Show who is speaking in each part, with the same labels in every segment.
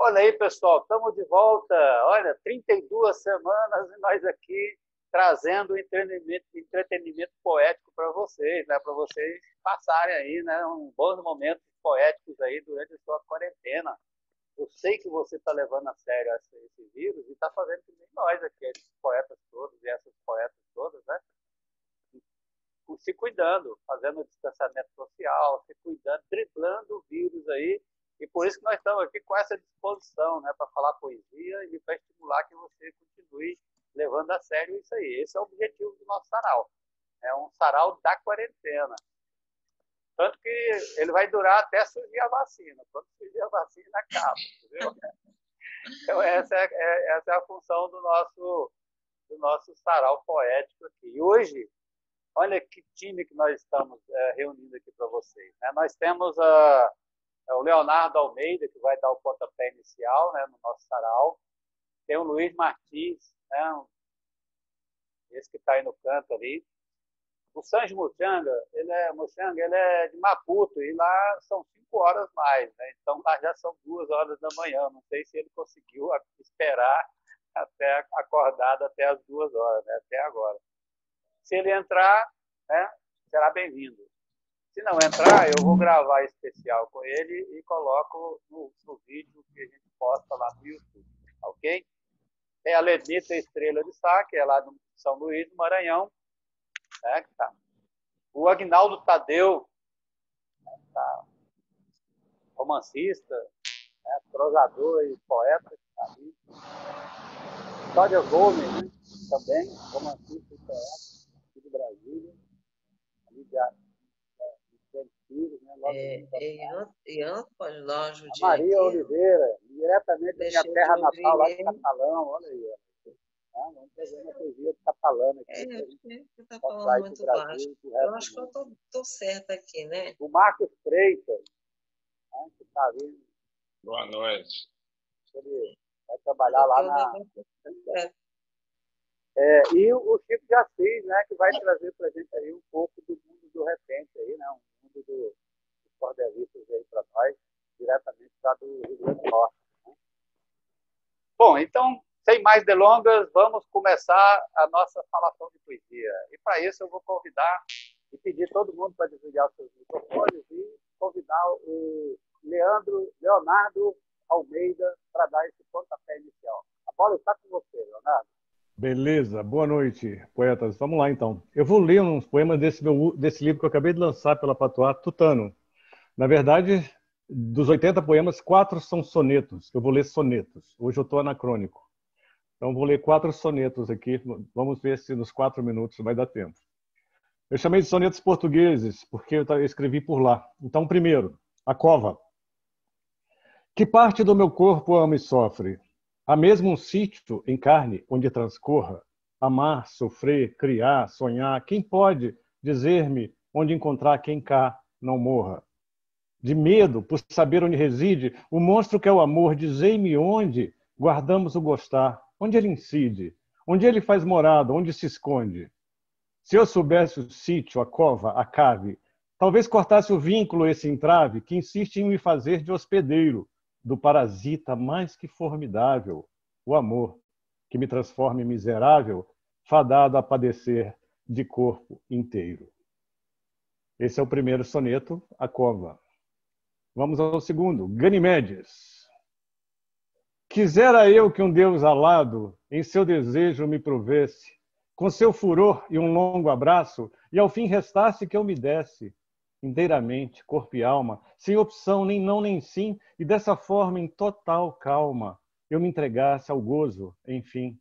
Speaker 1: Olha aí, pessoal, estamos de volta. Olha, 32 semanas e nós aqui trazendo entretenimento poético para vocês, né? Para vocês passarem aí, né? Bons momentos poéticos aí durante a sua quarentena. Eu sei que você está levando a sério esse vírus e está fazendo que nem nós aqui, esses poetas todos e essas poetas todas, né? Se cuidando, fazendo distanciamento social, se cuidando, driblando o vírus aí. E por isso que nós estamos aqui com essa disposição, né, para falar poesia e para estimular que você continue levando a sério isso aí. Esse é o objetivo do nosso sarau. É um sarau da quarentena. Tanto que ele vai durar até surgir a vacina. Quando surgir a vacina, acaba. Entendeu? Então, essa é a função do nosso sarau poético aqui. E hoje, olha que time que nós estamos reunindo aqui para vocês. Né? Nós temos o Leonardo Almeida, que vai dar o pontapé inicial, né, no nosso sarau. Tem o Luiz Martins, né, esse que está aí no canto ali. O Sanji Muchanga, ele é de Maputo, e lá são 5 horas mais. Né? Então, lá já são 2 horas da manhã. Não sei se ele conseguiu esperar até acordado até as 2 horas, né, até agora. Se ele entrar, né, será bem-vindo. Se não entrar, eu vou gravar especial com ele e coloco no vídeo que a gente posta lá no YouTube, ok? Tem a Lenita Estrela de Sá, que é lá do São Luís, do Maranhão. Né, que tá. O Agnaldo Tadeu, né, tá, romancista, né, prosador e poeta, que tá ali. Cláudia Gomes, né, também, romancista e poeta, aqui do Brasília. Ali
Speaker 2: Ian pode dar uma ajudinha
Speaker 1: Maria
Speaker 2: aqui.
Speaker 1: Oliveira, diretamente da minha terra natal, lá de Catalão, olha aí. Vamos fazer uma poesia de catalana aqui.
Speaker 2: Você está falando muito baixo. Eu acho que eu estou certa aqui, né?
Speaker 1: O Marcos Freitas, né, que está vindo.
Speaker 3: Boa noite.
Speaker 1: Ele vai trabalhar lá na... e o Chico de Assis, né, que vai trazer para a gente aí um pouco do mundo do repente, aí, né, um mundo dos cordelistas aí para nós, diretamente lá do Rio Grande do Norte. Né? Bom, então, sem mais delongas, vamos começar a nossa falação de poesia. E para isso eu vou convidar e pedir todo mundo para desligar os seus microfones e convidar o Leonardo Almeida para dar esse pontapé inicial. A bola está com você, Leonardo.
Speaker 4: Beleza, boa noite, poetas. Vamos lá, então. Eu vou ler uns poemas desse livro que eu acabei de lançar pela Patois, Tutano. Na verdade, dos 80 poemas, 4 são sonetos. Eu vou ler sonetos. Hoje eu estou anacrônico. Então, vou ler 4 sonetos aqui. Vamos ver se nos 4 minutos vai dar tempo. Eu chamei de sonetos portugueses, porque eu escrevi por lá. Então, primeiro, a cova. Que parte do meu corpo ama e sofre? Há mesmo um sítio em carne onde transcorra? Amar, sofrer, criar, sonhar. Quem pode dizer-me onde encontrar quem cá não morra? De medo, por saber onde reside, o monstro que é o amor, dizei-me onde guardamos o gostar, onde ele incide, onde ele faz morada, onde se esconde. Se eu soubesse o sítio, a cova, a cave, talvez cortasse o vínculo esse entrave que insiste em me fazer de hospedeiro do parasita mais que formidável, o amor, que me transforma em miserável, fadado a padecer de corpo inteiro. Esse é o primeiro soneto, a cova. Vamos ao segundo, Ganimedes. Quisera eu que um Deus alado em seu desejo me provesse, com seu furor e um longo abraço, e ao fim restasse que eu me desse, inteiramente, corpo e alma, sem opção, nem não, nem sim, e dessa forma, em total calma, eu me entregasse ao gozo, enfim.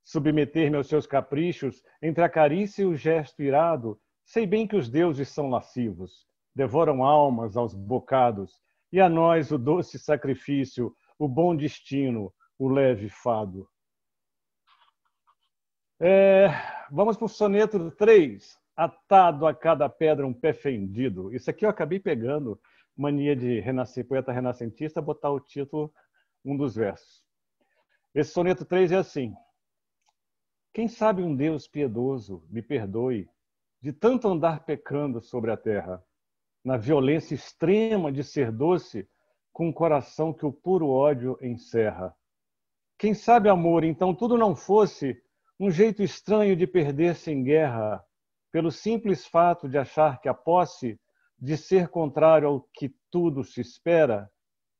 Speaker 4: Submeter-me aos seus caprichos, entre a carícia e o gesto irado, sei bem que os deuses são lascivos, devoram almas aos bocados, e a nós o doce sacrifício, o bom destino, o leve fado. Vamos para o soneto 3. Atado a cada pedra um pé fendido. Isso aqui eu acabei pegando, mania de poeta renascentista, botar o título, um dos versos. Esse soneto 3 é assim. Quem sabe um Deus piedoso me perdoe de tanto andar pecando sobre a terra, na violência extrema de ser doce, com um coração que o puro ódio encerra. Quem sabe, amor, então tudo não fosse um jeito estranho de perder-se em guerra, pelo simples fato de achar que a posse de ser contrário ao que tudo se espera,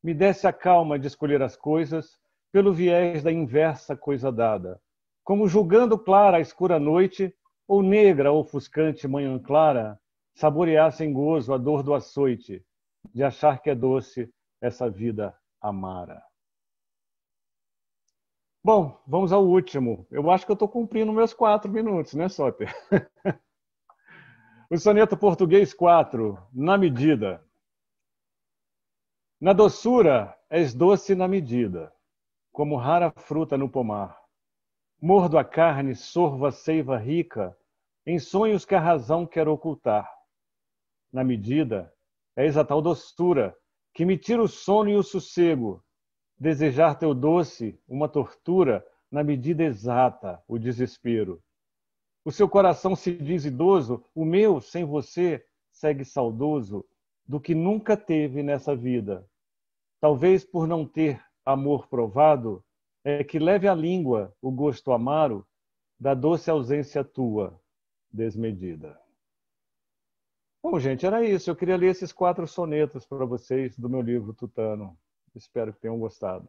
Speaker 4: me desse a calma de escolher as coisas pelo viés da inversa coisa dada, como julgando clara a escura noite, ou negra ou ofuscante manhã clara, saboreasse em gozo a dor do açoite, de achar que é doce essa vida amara. Bom, vamos ao último. Eu acho que eu estou cumprindo meus 4 minutos, né, Soter? O soneto português 4, na medida. Na doçura és doce na medida, como rara fruta no pomar. Mordo a carne, sorvo a seiva rica, em sonhos que a razão quer ocultar. Na medida, és a tal doçura, que me tira o sono e o sossego. Desejar teu doce, uma tortura, na medida exata, o desespero. O seu coração se diz idoso, o meu, sem você, segue saudoso do que nunca teve nessa vida. Talvez por não ter amor provado, é que leve à língua o gosto amaro da doce ausência tua, desmedida. Bom, gente, era isso. Eu queria ler esses 4 sonetos para vocês do meu livro Tutano. Espero que tenham gostado.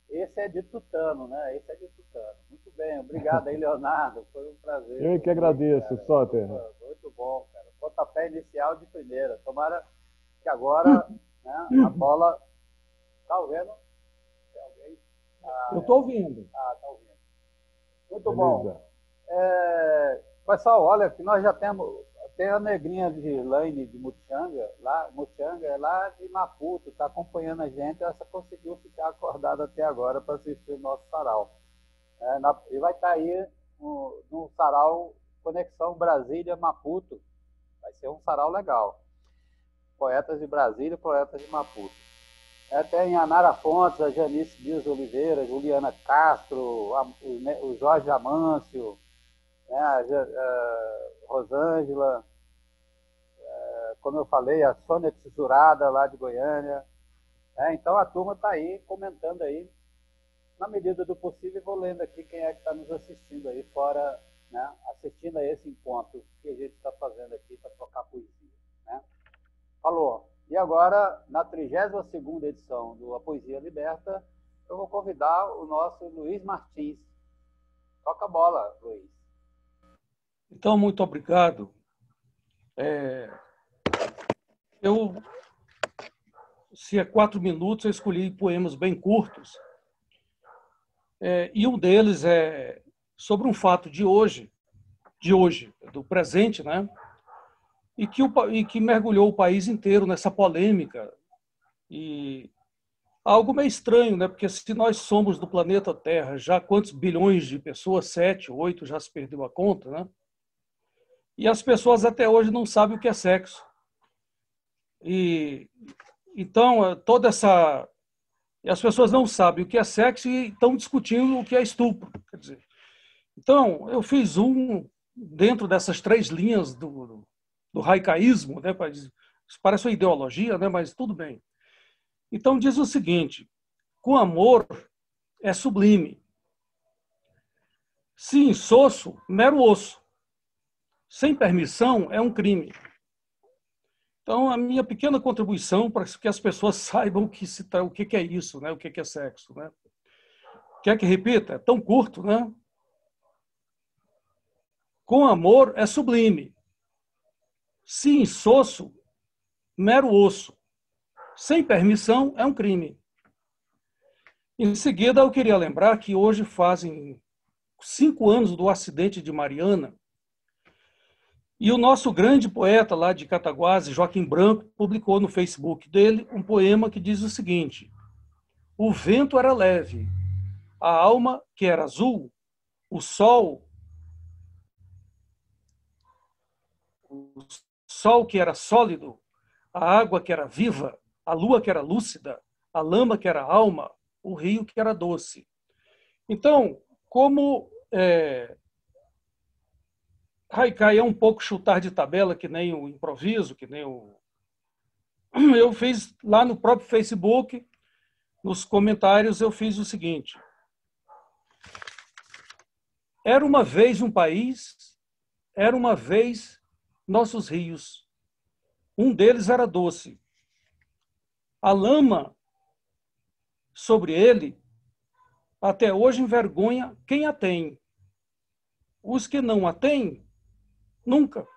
Speaker 1: Esse é de Tutano, né? Esse é de Tutano. Muito bem, obrigado aí, Leonardo. Foi um prazer.
Speaker 4: Eu que agradeço, Soter.
Speaker 1: Muito bom, cara. Pontapé inicial de primeira. Tomara que agora, né, a bola... Tá ouvindo? Tem alguém?
Speaker 5: Eu estou ouvindo.
Speaker 1: Tá ouvindo. Muito bom. Pessoal, olha, que nós já tem a negrinha de Laine de Muchanga, é lá de Maputo, está acompanhando a gente, ela só conseguiu ficar acordada até agora para assistir o nosso sarau. E vai estar aí no sarau Conexão Brasília-Maputo. Vai ser um sarau legal. Poetas de Brasília, poetas de Maputo. Tem a Nara Fontes, a Janice Dias Oliveira, Juliana Castro, o Jorge Amâncio, a Rosângela, como eu falei, a Sônia Tesurada, lá de Goiânia. Então a turma está aí comentando aí. Na medida do possível, vou lendo aqui quem é que está nos assistindo aí fora, né, assistindo a esse encontro que a gente está fazendo aqui para trocar poesia. Né? Falou. E agora, na 32ª edição do A Poesia Liberta, eu vou convidar o nosso Luiz Martins. Toca a bola, Luiz.
Speaker 5: Então, muito obrigado. Se é 4 minutos, eu escolhi poemas bem curtos. E um deles é sobre um fato de hoje, do presente, né? E que mergulhou o país inteiro nessa polêmica. E algo meio estranho, né? Porque se nós somos do planeta Terra, já quantos bilhões de pessoas, 7, 8, já se perdeu a conta, né? E as pessoas até hoje não sabem o que é sexo. Então, as pessoas não sabem o que é sexo e estão discutindo o que é estupro. Quer dizer, então, eu fiz dentro dessas 3 linhas do haicaísmo, né? Isso parece uma ideologia, né? Mas tudo bem. Então, diz o seguinte: com amor é sublime. Se insosso, mero osso. Sem permissão é um crime. Então, a minha pequena contribuição para que as pessoas saibam o que é isso, né? O que é sexo. Né? Quer que repita? É tão curto, né? Com amor é sublime. Se insosso, mero osso. Sem permissão é um crime. Em seguida, eu queria lembrar que hoje fazem 5 anos do acidente de Mariana. E o nosso grande poeta lá de Cataguases, Joaquim Branco, publicou no Facebook dele um poema que diz o seguinte: o vento era leve, a alma que era azul, o sol que era sólido, a água que era viva, a lua que era lúcida, a lama que era alma, o rio que era doce. Então, como haikai é um pouco chutar de tabela, que nem o improviso, que nem eu fiz lá no próprio Facebook, nos comentários, eu fiz o seguinte. Era uma vez um país, era uma vez nossos rios. Um deles era doce. A lama sobre ele, até hoje envergonha quem a tem. Os que não a têm, nunca.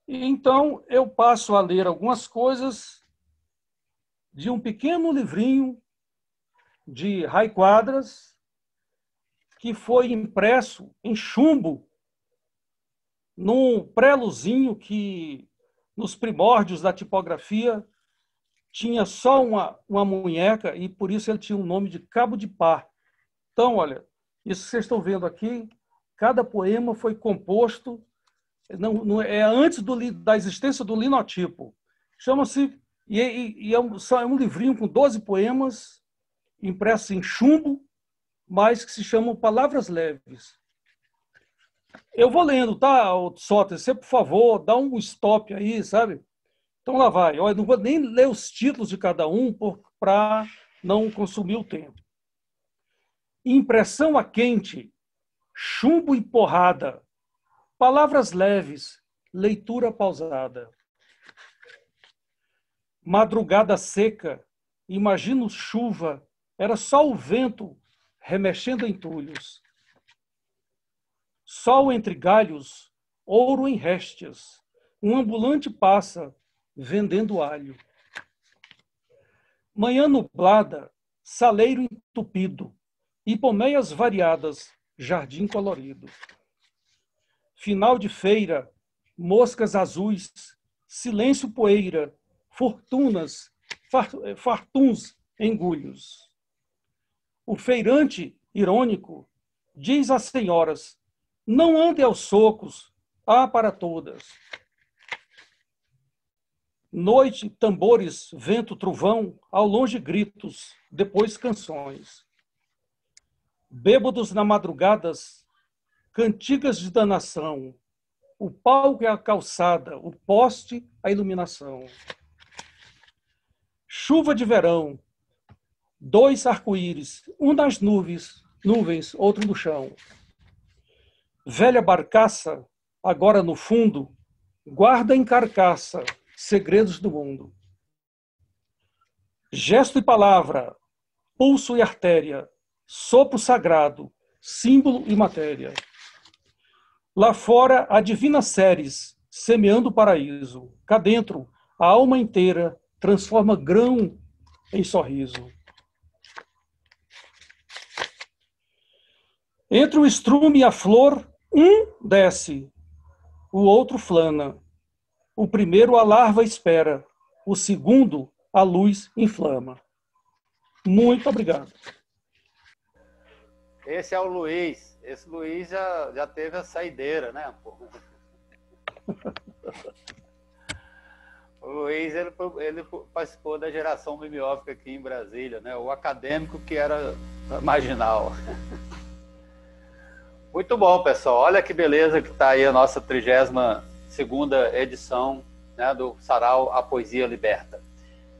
Speaker 5: Então, eu passo a ler algumas coisas de um pequeno livrinho de Ray Quadras, que foi impresso em chumbo, num preluzinho que, nos primórdios da tipografia, tinha só uma munheca, e por isso ele tinha o nome de Cabo de Pá. Então, olha, isso que vocês estão vendo aqui, cada poema foi composto, não é antes da existência do linotipo. Chama-se, é um livrinho com 12 poemas, impressos em chumbo, mas que se chamam Palavras Leves. Eu vou lendo, tá, Soter? Você, por favor, dá um stop aí, sabe? Então, lá vai. Eu não vou nem ler os títulos de cada um para não consumir o tempo. Impressão a quente, chumbo e porrada, palavras leves, leitura pausada. Madrugada seca, imagino chuva, era só o vento remexendo entulhos. Sol entre galhos, ouro em réstias, um ambulante passa, vendendo alho. Manhã nublada, saleiro entupido, hipomeias variadas, jardim colorido. Final de feira, moscas azuis, silêncio poeira, fortunas, fartuns engulhos. O feirante, irônico, diz às senhoras, não ande aos socos, há para todas. Noite, tambores, vento, trovão, ao longe gritos, depois canções. Bêbados na madrugadas, cantigas de danação, o palco é a calçada, o poste, a iluminação. Chuva de verão, 2 arco-íris, um nas nuvens, outro no chão. Velha barcaça, agora no fundo, guarda em carcaça segredos do mundo. Gesto e palavra, pulso e artéria, sopro sagrado, símbolo e matéria. Lá fora, a divina Ceres, semeando o paraíso. Cá dentro, a alma inteira transforma grão em sorriso. Entre o estrume e a flor, um desce, o outro flana. O primeiro a larva espera, o segundo a luz inflama. Muito obrigado.
Speaker 1: Esse é o Luiz. Esse Luiz já teve a saideira, né? O Luiz, ele participou da geração mimeógrafia aqui em Brasília, né? O acadêmico que era marginal. Muito bom, pessoal. Olha que beleza que está aí a nossa 32ª edição, né, do Sarau A Poesia Liberta.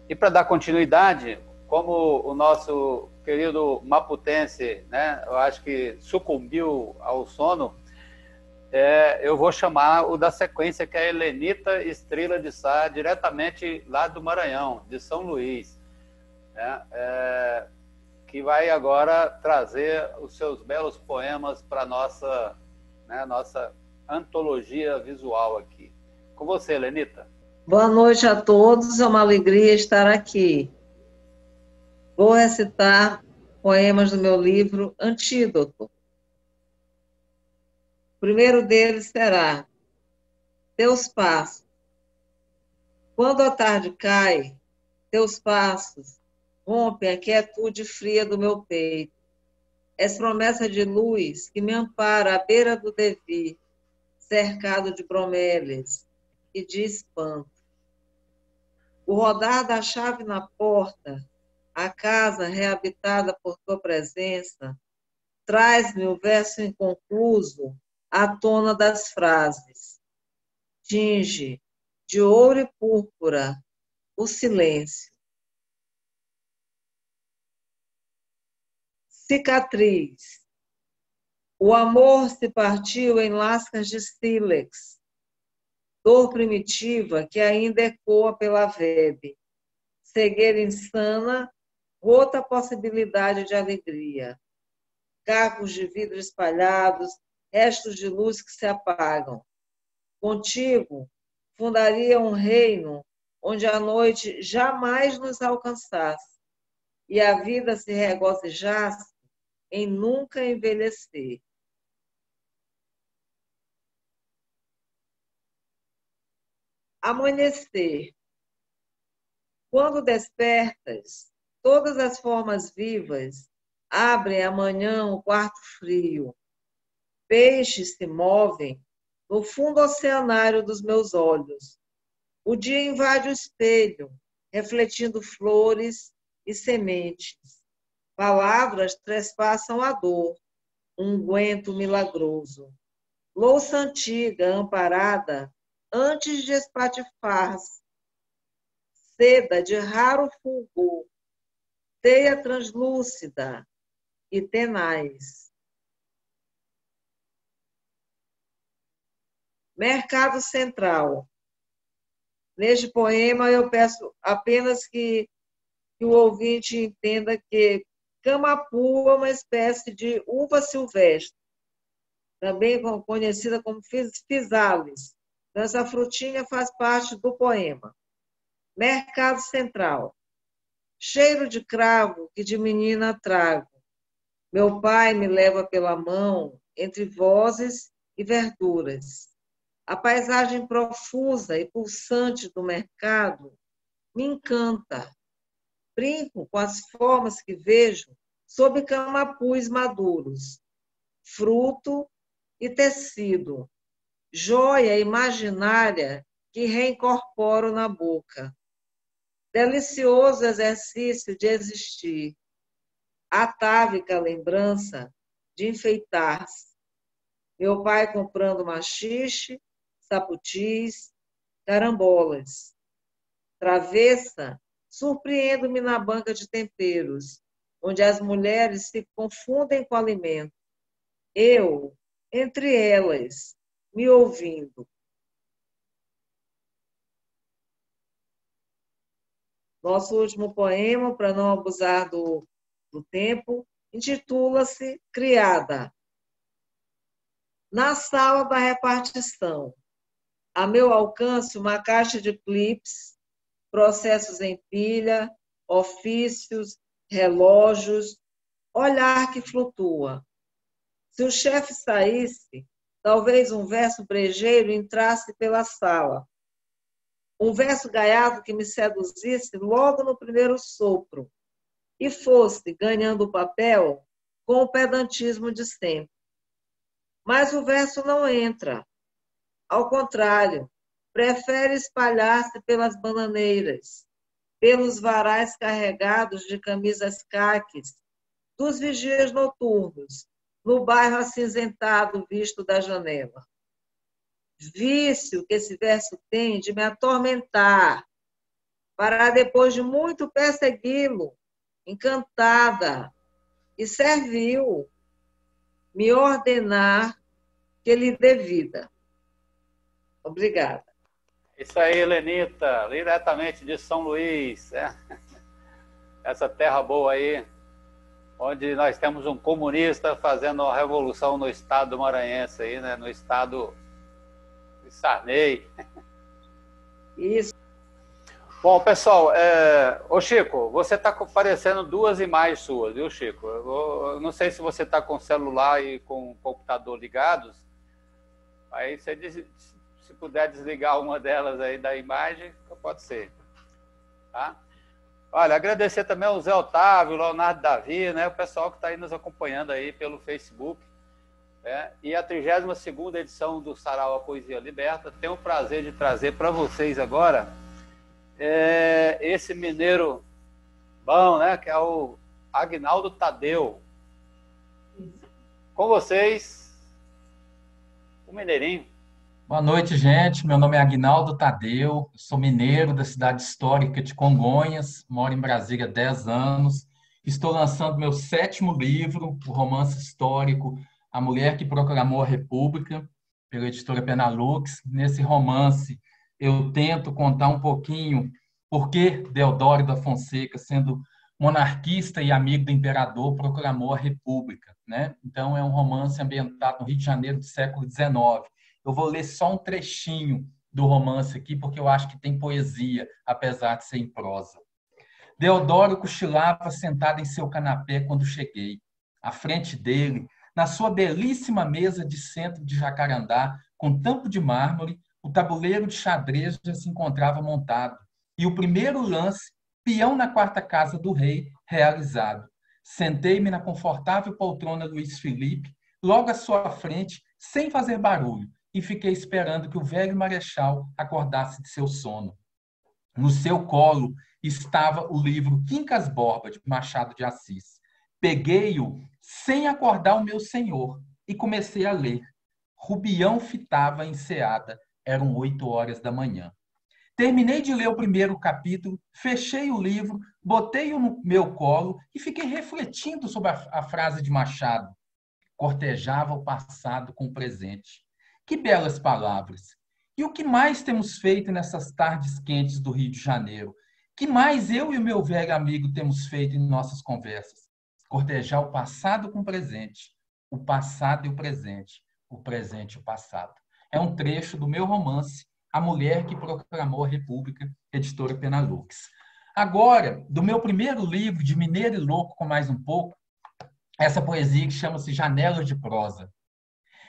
Speaker 1: E para dar continuidade, como o nosso querido maputense, né, eu acho que sucumbiu ao sono, eu vou chamar o da sequência, que é a Helenita Estrela de Sá, diretamente lá do Maranhão, de São Luís, né, que vai agora trazer os seus belos poemas para a nossa antologia visual aqui. Com você, Helenita.
Speaker 2: Boa noite a todos, é uma alegria estar aqui. Vou recitar poemas do meu livro Antídoto. O primeiro deles será Teus Passos. Quando a tarde cai, teus passos rompem a quietude fria do meu peito. És promessa de luz que me ampara à beira do devir, cercado de bromélias e de espanto. O rodar da chave na porta, a casa reabitada por tua presença, traz-me o verso inconcluso à tona das frases. Tinge de ouro e púrpura, o silêncio. Cicatriz. O amor se partiu em lascas de sílex, dor primitiva que ainda ecoa pela vebe, cegueira insana, rota possibilidade de alegria, cacos de vidro espalhados, restos de luz que se apagam. Contigo, fundaria um reino onde a noite jamais nos alcançasse e a vida se regozijasse em nunca envelhecer. Amanhecer. Quando despertas, todas as formas vivas abrem amanhã o quarto frio. Peixes se movem no fundo oceanário dos meus olhos. O dia invade o espelho, refletindo flores e sementes. Palavras trespassam a dor, um unguento milagroso. Louça antiga, amparada, antes de espatifar-se. Seda de raro fulgor, teia translúcida e tenaz. Mercado Central. Neste poema, eu peço apenas que o ouvinte entenda que camapu é uma espécie de uva silvestre, também conhecida como physalis. Então, essa frutinha faz parte do poema. Mercado Central. Cheiro de cravo que de menina trago. Meu pai me leva pela mão entre vozes e verduras. A paisagem profusa e pulsante do mercado me encanta. Brinco com as formas que vejo sob camapus maduros. Fruto e tecido. Joia imaginária que reincorporo na boca. Delicioso exercício de existir. Atávica lembrança de enfeitar-se. Meu pai comprando maxixe, saputis, carambolas. Travessa, surpreendo-me na banca de temperos, onde as mulheres se confundem com o alimento. Eu, entre elas, me ouvindo. Nosso último poema, para não abusar do tempo, intitula-se Criada. Na sala da repartição, a meu alcance uma caixa de clips, processos em pilha, ofícios, relógios, olhar que flutua. Se o chefe saísse, talvez um verso brejeiro entrasse pela sala. Um verso gaiado que me seduzisse logo no primeiro sopro e fosse ganhando o papel com o pedantismo de sempre. Mas o verso não entra. Ao contrário, prefere espalhar-se pelas bananeiras, pelos varais carregados de camisas caques, dos vigias noturnos, no bairro acinzentado visto da janela. Vício que esse verso tem de me atormentar, para depois de muito persegui-lo, encantada e servil, me ordenar que lhe dê vida. Obrigada.
Speaker 1: Isso aí, Helenita, diretamente de São Luís, essa terra boa aí, onde nós temos um comunista fazendo uma revolução no estado maranhense, aí, né? No estado de Sarney.
Speaker 2: Isso.
Speaker 1: Bom, pessoal, ô Chico, você está aparecendo duas imagens suas, viu, Chico? Eu não sei se você está com o celular e com o computador ligados, aí você se puder desligar uma delas aí da imagem, pode ser. Tá? Olha, agradecer também ao Zé Otávio, Leonardo Davi, né, o pessoal que está aí nos acompanhando aí pelo Facebook. Né? E a 32ª edição do Sarau A Poesia Liberta. Tenho o prazer de trazer para vocês agora esse mineiro bom, né, que é o Agnaldo Tadeu. Com vocês, o mineirinho.
Speaker 6: Boa noite, gente. Meu nome é Aguinaldo Tadeu, eu sou mineiro da cidade histórica de Congonhas, moro em Brasília há 10 anos. Estou lançando meu 7º livro, o romance histórico A Mulher que Proclamou a República, pela editora Penalux. Nesse romance, eu tento contar um pouquinho por que Deodoro da Fonseca, sendo monarquista e amigo do imperador, proclamou a República, né? Então, é um romance ambientado no Rio de Janeiro do século XIX. Eu vou ler só um trechinho do romance aqui, porque eu acho que tem poesia, apesar de ser em prosa. Deodoro cochilava sentado em seu canapé quando cheguei. À frente dele, na sua belíssima mesa de centro de jacarandá, com tampo de mármore, o tabuleiro de xadrez já se encontrava montado. E o primeiro lance, peão na quarta casa do rei, realizado. Sentei-me na confortável poltrona Luiz Felipe, logo à sua frente, sem fazer barulho, e fiquei esperando que o velho marechal acordasse de seu sono. No seu colo estava o livro Quincas Borba, de Machado de Assis. Peguei-o sem acordar o meu senhor e comecei a ler. Rubião fitava a enseada, eram 8 horas da manhã. Terminei de ler o primeiro capítulo, fechei o livro, botei-o no meu colo e fiquei refletindo sobre a frase de Machado. Cortejava o passado com o presente. Que belas palavras! E o que mais temos feito nessas tardes quentes do Rio de Janeiro? Que mais eu e o meu velho amigo temos feito em nossas conversas? Cortejar o passado com o presente, o passado e o presente e o passado. É um trecho do meu romance A Mulher que Proclamou a República, editora Penalux. Agora, do meu primeiro livro, de Mineiro e Louco com Mais um Pouco, essa poesia que chama-se Janelas de Prosa.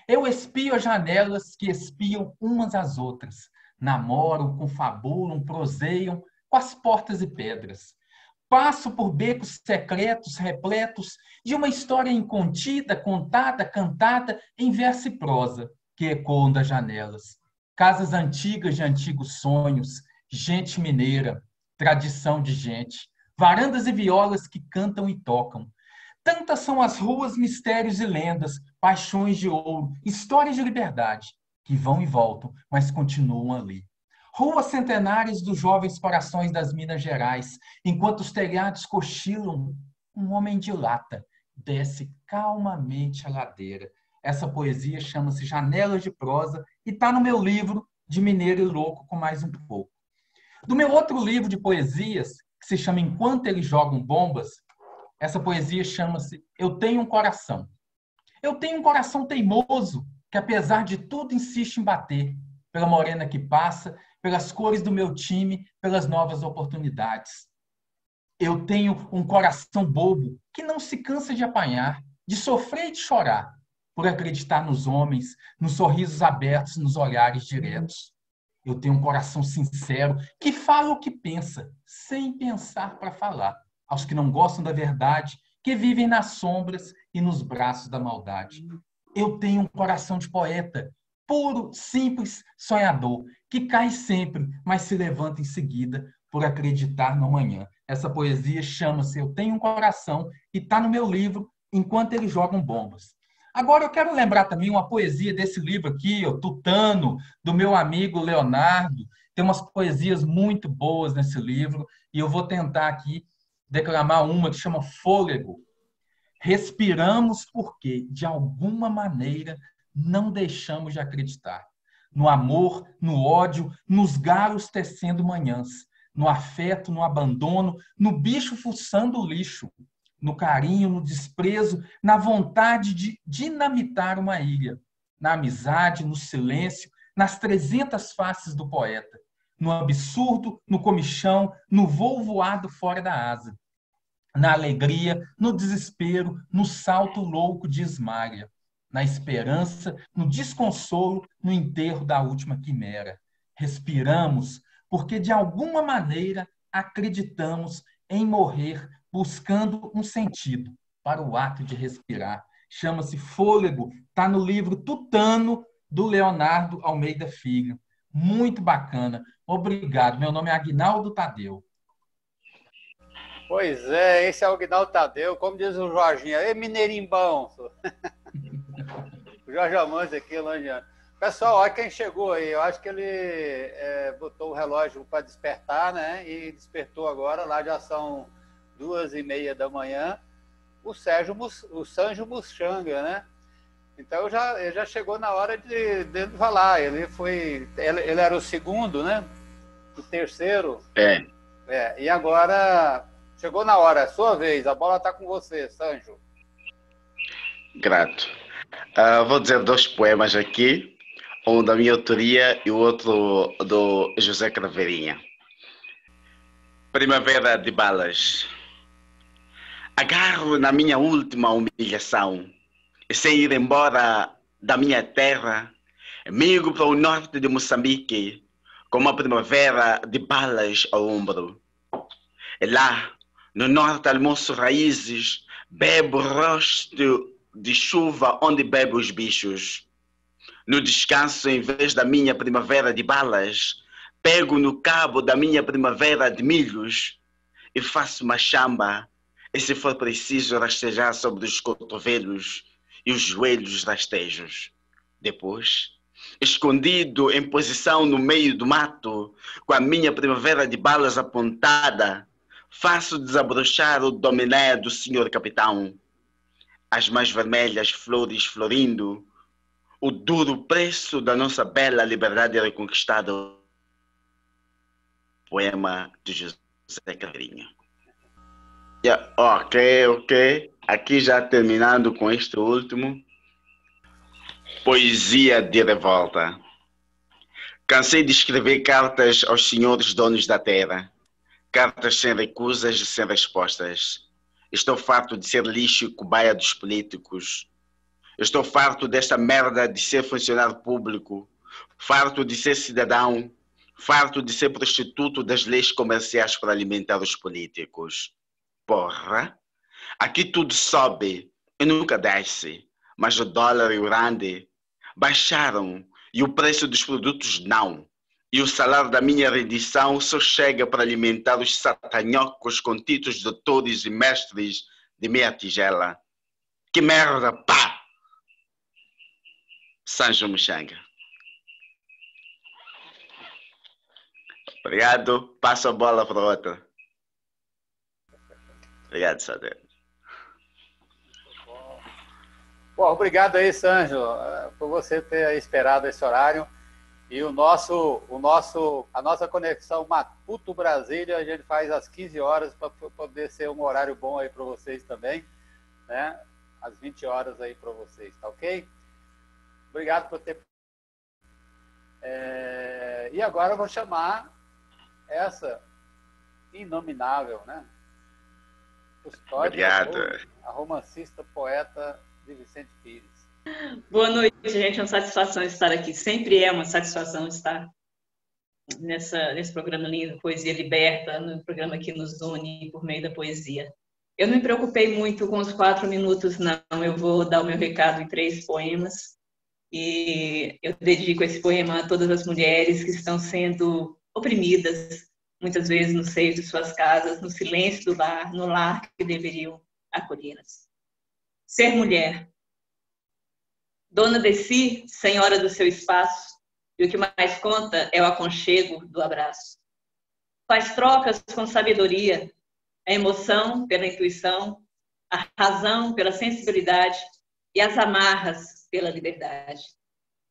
Speaker 6: Eu espio as janelas que espiam umas às outras, namoram, confabulam, proseiam com as portas e pedras. Passo por becos secretos repletos de uma história incontida, contada, cantada em verso e prosa, que ecoam das janelas. Casas antigas de antigos sonhos, gente mineira, tradição de gente, varandas e violas que cantam e tocam. Tantas são as ruas, mistérios e lendas, paixões de ouro, histórias de liberdade, que vão e voltam, mas continuam ali. Ruas centenárias dos jovens corações das Minas Gerais, enquanto os telhados cochilam, um homem de lata desce calmamente a ladeira. Essa poesia chama-se Janelas de Prosa e está no meu livro de Mineiro e Louco com Mais um Pouco. Do meu outro livro de poesias, que se chama Enquanto Eles Jogam Bombas, essa poesia chama-se Eu Tenho um Coração. Eu tenho um coração teimoso, que apesar de tudo insiste em bater, pela morena que passa, pelas cores do meu time, pelas novas oportunidades. Eu tenho um coração bobo, que não se cansa de apanhar, de sofrer e de chorar, por acreditar nos homens, nos sorrisos abertos, nos olhares diretos. Eu tenho um coração sincero, que fala o que pensa, sem pensar para falar. Aos que não gostam da verdade, que vivem nas sombras e nos braços da maldade. Eu tenho um coração de poeta, puro, simples, sonhador, que cai sempre, mas se levanta em seguida por acreditar no amanhã. Essa poesia chama-se Eu Tenho um Coração e está no meu livro Enquanto Eles Jogam Bombas. Agora eu quero lembrar também uma poesia desse livro aqui, o Tutano, do meu amigo Leonardo. Tem umas poesias muito boas nesse livro e eu vou tentar aqui declamar uma que chama Fôlego. Respiramos porque, de alguma maneira, não deixamos de acreditar. No amor, no ódio, nos galos tecendo manhãs, no afeto, no abandono, no bicho fuçando o lixo, no carinho, no desprezo, na vontade de dinamitar uma ilha, na amizade, no silêncio, nas 300 faces do poeta, no absurdo, no comichão, no voo voado fora da asa, na alegria, no desespero, no salto louco de esmária, na esperança, no desconsolo, no enterro da última quimera. Respiramos porque, de alguma maneira, acreditamos em morrer buscando um sentido para o ato de respirar. Chama-se Fôlego, está no livro Tutano, do Leonardo Almeida Filho. Muito bacana. Obrigado. Meu nome é Aguinaldo Tadeu.
Speaker 1: Pois é, esse é o Aguinaldo Tadeu, como diz o Jorginho, é mineirinho bom. O Jorge Amante aqui, Langiano. Pessoal, olha quem chegou aí. Eu acho que ele botou o relógio para despertar, né? E despertou agora. Lá já são 2h30 da manhã. O Sanjo Muxanga, né? Então ele já chegou na hora de falar. Ele era o segundo, né? O terceiro. E agora chegou na hora, é sua vez. A bola está com você, Sanjo.
Speaker 7: Grato. Vou dizer 2 poemas aqui. Um da minha autoria e o outro do José Craveirinha. Primavera de Balas. Agarro na minha última humilhação e, sem ir embora da minha terra, migro para o norte de Moçambique com uma primavera de balas ao ombro. E lá, no norte, almoço raízes, bebo rosto de chuva onde bebo os bichos. No descanso, em vez da minha primavera de balas, pego no cabo da minha primavera de milhos e faço uma chamba, e se for preciso rastejar sobre os cotovelos e os joelhos rastejos. Depois, escondido em posição no meio do mato, com a minha primavera de balas apontada, faço desabrochar o dominé do senhor capitão. As mais vermelhas flores florindo, o duro preço da nossa bela liberdade reconquistada. Poema de José Craveirinha. Ok. Aqui já terminando com este último. Poesia de revolta. Cansei de escrever cartas aos senhores donos da terra. Cartas sem recusas e sem respostas. Estou farto de ser lixo e cobaia dos políticos. Estou farto desta merda de ser funcionário público, farto de ser cidadão, farto de ser prostituto das leis comerciais para alimentar os políticos. Porra! Aqui tudo sobe e nunca desce, mas o dólar e o rand baixaram e o preço dos produtos não. E o salário da minha rendição só chega para alimentar os satanhocos com títulos de doutores e mestres de meia tigela. Que merda, pá! Sanjo Muxanga. Obrigado. Passo a bola para outra. Obrigado, Sader.
Speaker 1: Bom, obrigado aí, Sanjo, por você ter esperado esse horário. E a nossa conexão Maputo-Brasília, a gente faz às 15 horas para poder ser um horário bom aí para vocês também, né? Às 20 horas aí para vocês, tá ok? Obrigado por ter... E agora eu vou chamar essa inominável, né?
Speaker 7: Obrigado.
Speaker 1: A romancista, poeta de Vicente Pires.
Speaker 8: Boa noite, gente. É uma satisfação estar aqui. Sempre é uma satisfação estar nesse programa lindo, Poesia Liberta, no programa que nos une por meio da poesia. Eu não me preocupei muito com os 4 minutos, não. Eu vou dar o meu recado em 3 poemas. E eu dedico esse poema a todas as mulheres que estão sendo oprimidas, muitas vezes no seio de suas casas, no silêncio do lar, no lar que deveriam acolhê-las. Ser mulher. Dona de si, senhora do seu espaço, e o que mais conta é o aconchego do abraço. Faz trocas com sabedoria, a emoção pela intuição, a razão pela sensibilidade e as amarras pela liberdade.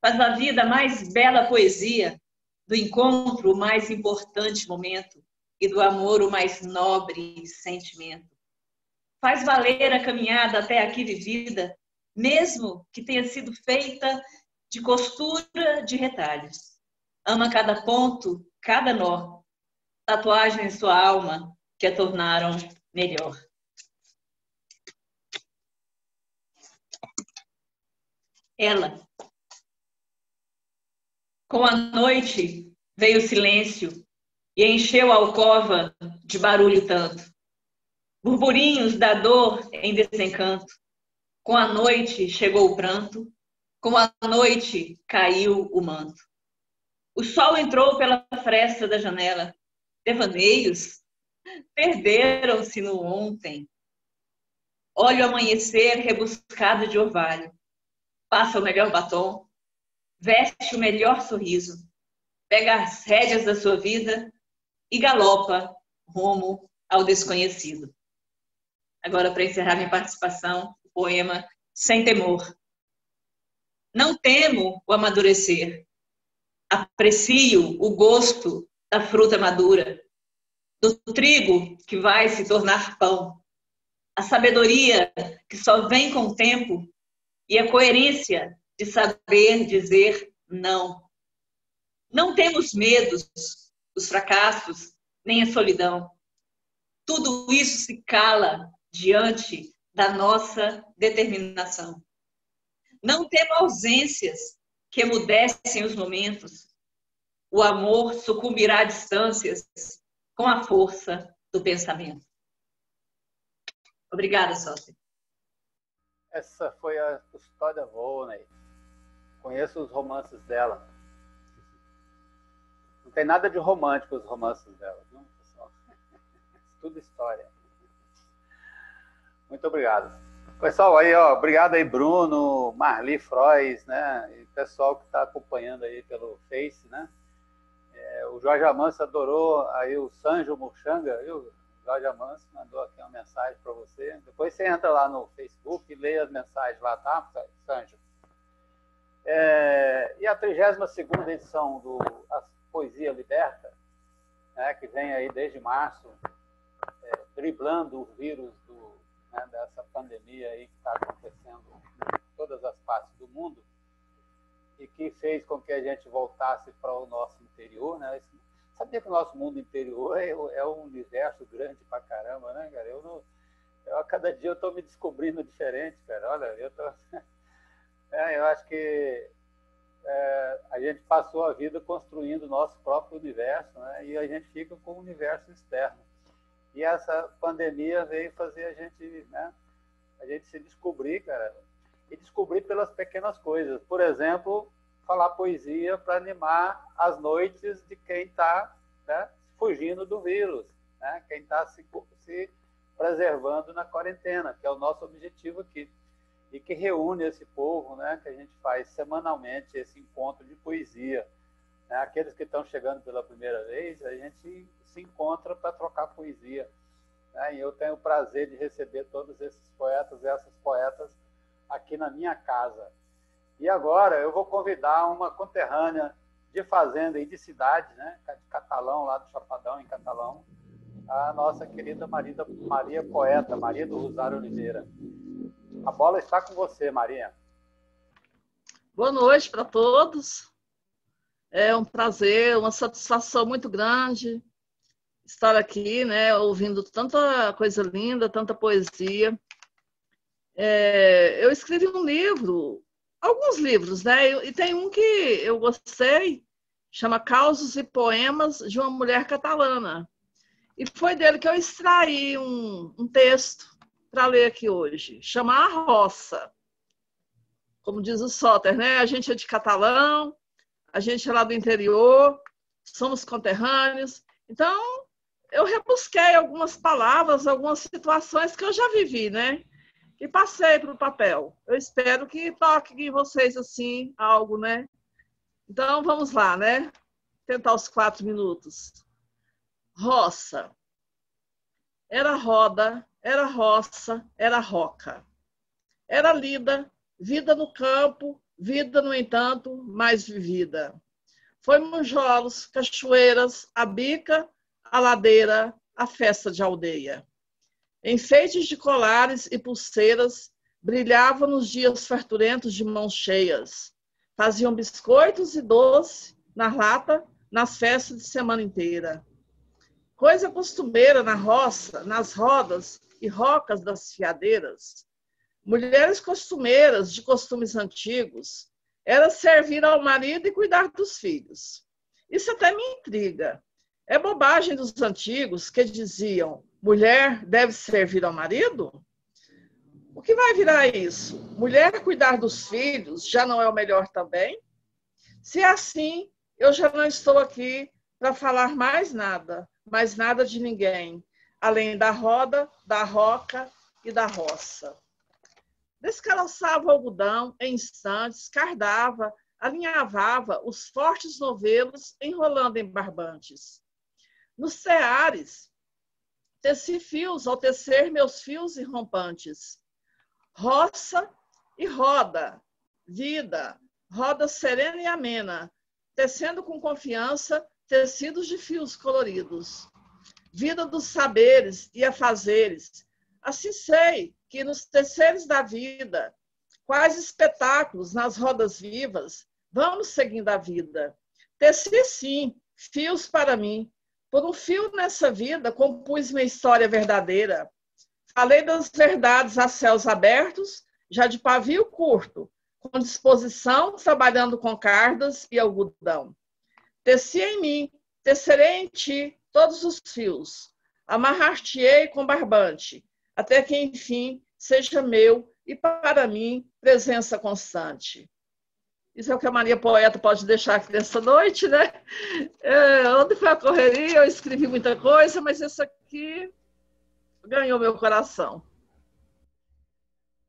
Speaker 8: Faz da vida a mais bela poesia, do encontro o mais importante momento e do amor o mais nobre sentimento. Faz valer a caminhada até aqui vivida, mesmo que tenha sido feita de costura de retalhos. Ama cada ponto, cada nó, tatuagem em sua alma que a tornaram melhor. Ela. Com a noite veio o silêncio e encheu a alcova de barulho tanto. Burburinhos da dor em desencanto. Com a noite chegou o pranto, com a noite caiu o manto. O sol entrou pela fresta da janela. Devaneios perderam-se no ontem. Olha o amanhecer rebuscado de orvalho. Passa o melhor batom. veste o melhor sorriso, pega as rédeas da sua vida e galopa rumo ao desconhecido. Agora, para encerrar minha participação, o poema Sem Temor. Não temo o amadurecer. Aprecio o gosto da fruta madura, do trigo que vai se tornar pão, a sabedoria que só vem com o tempo e a coerência de saber dizer não. Não temos medos dos fracassos, nem a solidão. Tudo isso se cala diante da nossa determinação. Não temos ausências que emudecem os momentos. O amor sucumbirá a distâncias com a força do pensamento. Obrigada, Sócia.
Speaker 1: Essa foi a Custódia Volney. Conheço os romances dela. Não tem nada de romântico os romances dela, não, pessoal? Tudo história. Muito obrigado. Pessoal, aí, ó, obrigado aí, Bruno, Marli Frois, né? E pessoal que está acompanhando aí pelo Face, né? O Jorge Amâncio adorou aí o Sanjo Murchanga, viu? O Jorge Amâncio mandou aqui uma mensagem para você. Depois você entra lá no Facebook e lê as mensagens lá, tá, Sanjo? E a 32ª edição do A Poesia Liberta, né, que vem aí desde março, driblando o vírus dessa pandemia aí que está acontecendo em todas as partes do mundo e que fez com que a gente voltasse para o nosso interior, né? Sabia que o nosso mundo interior é um universo grande pra caramba, né, cara? A cada dia eu estou me descobrindo diferente, cara. Olha, eu acho que a gente passou a vida construindo o nosso próprio universo, né? E a gente fica com o universo externo. E essa pandemia veio fazer a gente se descobrir, cara, e descobrir pelas pequenas coisas. Por exemplo, falar poesia para animar as noites de quem está, né, fugindo do vírus, né? Quem está se preservando na quarentena, que é o nosso objetivo aqui. E que reúne esse povo, né, que a gente faz semanalmente esse encontro de poesia. Né? Aqueles que estão chegando pela primeira vez, a gente se encontra para trocar poesia. Né? E eu tenho o prazer de receber todos esses poetas e essas poetas aqui na minha casa. E agora eu vou convidar uma conterrânea de fazenda e de cidade, né, de Catalão, lá do Chapadão, em Catalão, a nossa querida Maria Poeta, Maria do Rosário Oliveira. A bola está com você, Maria.
Speaker 9: Boa noite para todos. É um prazer, uma satisfação muito grande estar aqui, né, ouvindo tanta coisa linda, tanta poesia. Eu escrevi um livro, alguns livros, né, e tem um que eu gostei, chama Causos e Poemas de uma Mulher Catalana. E foi dele que eu extraí um texto para ler aqui hoje, chama A Roça. Como diz o Soter, né? A gente é de Catalão, a gente é lá do interior, somos conterrâneos. Então, eu rebusquei algumas palavras, algumas situações que eu já vivi, né? E passei para o papel. Eu espero que toque em vocês, assim, algo, né? Então, vamos lá, né? Tentar os 4 minutos. Roça. Era roda, era roça, era roca. Era lida, vida no campo, vida, no entanto, mais vivida. Foi monjolos, cachoeiras, a bica, a ladeira, a festa de aldeia. Enfeites de colares e pulseiras brilhavam nos dias farturentos de mãos cheias. Faziam biscoitos e doce na lata, nas festas de semana inteira. Coisa costumeira na roça, nas rodas e rocas das fiadeiras. Mulheres costumeiras de costumes antigos, era servir ao marido e cuidar dos filhos. Isso até me intriga. É bobagem dos antigos que diziam, mulher deve servir ao marido? O que vai virar isso? Mulher cuidar dos filhos já não é o melhor também? Se é assim, eu já não estou aqui para falar mais nada de ninguém, além da roda, da roca e da roça. Descaroçava o algodão em instantes, cardava, alinhavava os fortes novelos, enrolando em barbantes. Nos teares, teci fios ao tecer meus fios irrompantes. Roça e roda, vida, roda serena e amena, tecendo com confiança tecidos de fios coloridos. Vida dos saberes e afazeres. Assim sei que nos teceres da vida, quais espetáculos nas rodas vivas, vamos seguindo a vida. Teci, sim, fios para mim. Por um fio nessa vida, compus minha história verdadeira. Falei das verdades a céus abertos, já de pavio curto, com disposição, trabalhando com cardas e algodão. Teci em mim, tecerei em ti todos os fios. Amarrar-te-ei com barbante, até que, enfim, seja meu e, para mim, presença constante. Isso é o que a Maria Poeta pode deixar aqui nessa noite, né? Ontem foi a correria, eu escrevi muita coisa, mas isso aqui ganhou meu coração.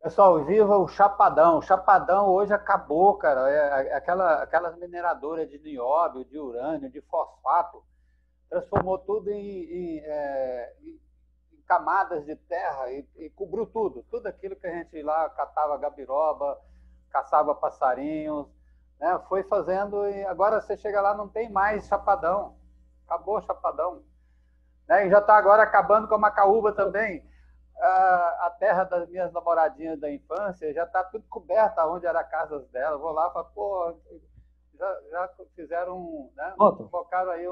Speaker 1: Pessoal, viva o Chapadão. O Chapadão hoje acabou, cara. Aquelas mineradoras de nióbio, de urânio, de fosfato, transformou tudo em camadas de terra e cobriu tudo. Tudo aquilo que a gente lá catava gabiroba, caçava passarinhos, né? Foi fazendo e agora você chega lá, não tem mais Chapadão. Acabou o Chapadão. Né? E já está agora acabando com a Macaúba também. A terra das minhas namoradinhas da infância já está tudo coberta onde era a casa dela. Eu vou lá e falo, pô, já fizeram, né? Colocaram aí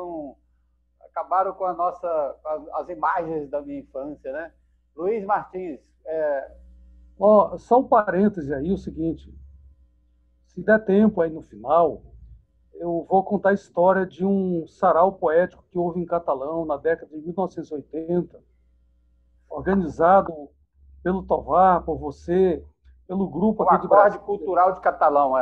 Speaker 1: acabaram com as imagens da minha infância, né? Luiz Martins.
Speaker 5: Só um parêntese aí, o seguinte, se der tempo aí no final, eu vou contar a história de um sarau poético que houve em Catalão na década de 1980, organizado pelo Tovar, por você, pelo grupo aqui de Brasília.
Speaker 1: O Acorde Cultural de Catalão,